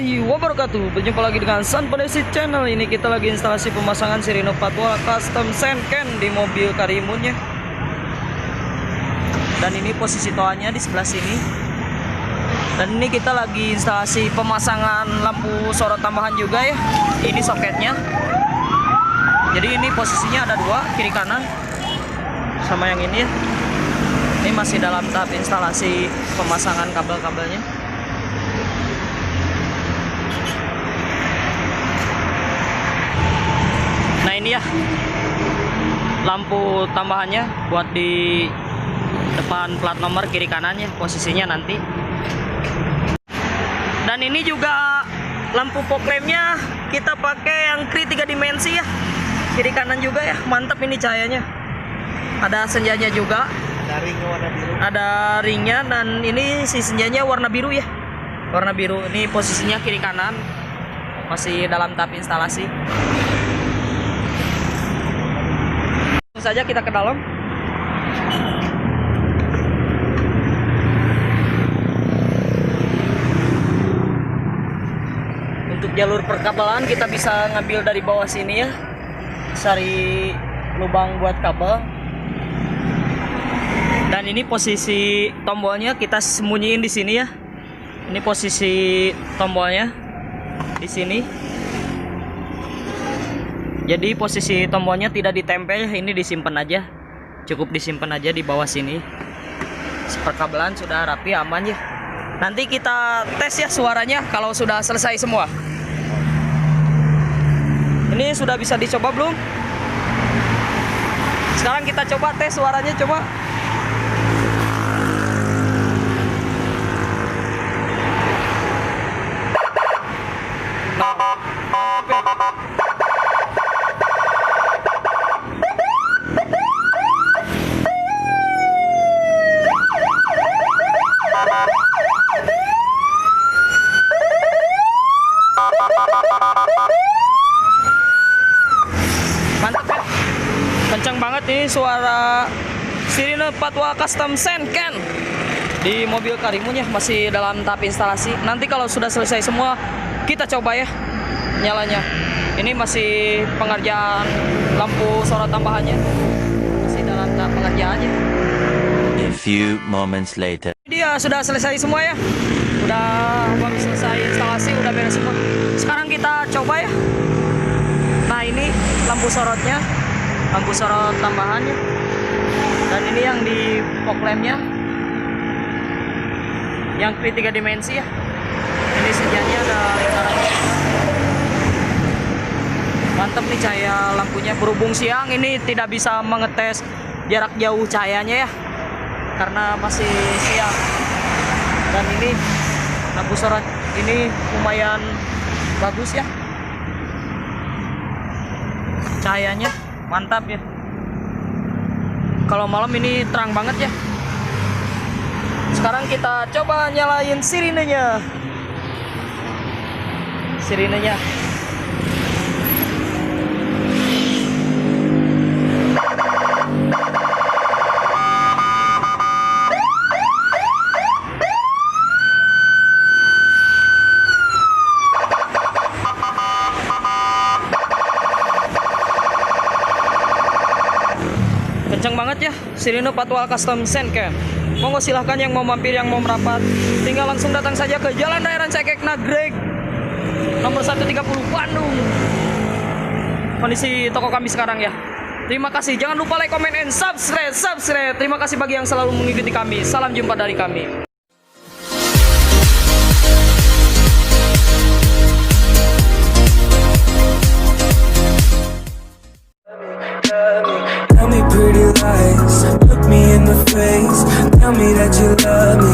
warahmatullahi wabarakatuh. Berjumpa lagi dengan San Padesi Channel. Ini kita lagi instalasi pemasangan Sirino Patwal Custom Senken di mobil Karimunnya. Dan ini posisi toanya di sebelah sini. Dan ini kita lagi instalasi pemasangan lampu sorot tambahan juga ya. Ini soketnya. Jadi ini posisinya ada dua, kiri kanan sama yang ini ya. Ini masih dalam tahap instalasi pemasangan kabel-kabelnya. Nah ini ya lampu tambahannya buat di depan plat nomor kiri kanannya posisinya nanti. Dan ini juga lampu fog lampnya kita pakai yang kri 3 dimensi ya, kiri kanan juga ya. Mantap ini cahayanya. Ada senjanya juga. Ada ringnya warna biru. Ada ringnya dan ini si senjanya warna biru ya. Warna biru. Ini posisinya kiri kanan. Masih dalam tahap instalasi. Langsung saja kita ke dalam. Untuk jalur perkabelan kita bisa ngambil dari bawah sini ya. Cari lubang buat kabel. Dan ini posisi tombolnya kita sembunyiin di sini ya. Ini posisi tombolnya di sini. Jadi posisi tombolnya tidak ditempel, ini disimpan aja. Cukup disimpan aja di bawah sini. Perkabelan sudah rapi, aman ya. Nanti kita tes ya suaranya kalau sudah selesai semua. Ini sudah bisa dicoba belum? Sekarang kita coba tes suaranya, coba. Mantap ya, kencang banget ini suara Sirino Patwal Custom Senken di mobil Karimunnya. Masih dalam tahap instalasi. Nanti kalau sudah selesai semua kita coba ya nyalanya. Ini masih pengerjaan lampu sorot tambahannya, masih dalam tahap pengerjaannya. A few moments later. Dia sudah selesai semua ya. Udah baru selesai instalasi, udah beres semua. Sekarang kita coba ya. Nah ini lampu sorotnya, lampu sorot tambahannya. Dan ini yang di fog lampnya, yang kri 3 dimensi ya. Ini senjanya ada lingkarannya. Mantap nih cahaya lampunya. Berhubung siang ini tidak bisa mengetes jarak jauh cahayanya ya, karena masih siang. Dan ini lampu sorot ini lumayan bagus ya, cahayanya mantap ya. Kalau malam ini terang banget ya. Sekarang kita coba nyalain sirinenya. Sirinenya. Kencang banget ya Sirino Patwal Custom Senken. Monggo silahkan yang mau mampir, yang mau merapat, tinggal langsung datang saja ke Jalan Raya Cekek Nagreg nomor 130 Bandung. Kondisi toko kami sekarang ya. Terima kasih. Jangan lupa like, comment, and subscribe. Terima kasih bagi yang selalu mengikuti kami. Salam jumpa dari kami. Tell me pretty lies, look me in the face. Tell me that you love me.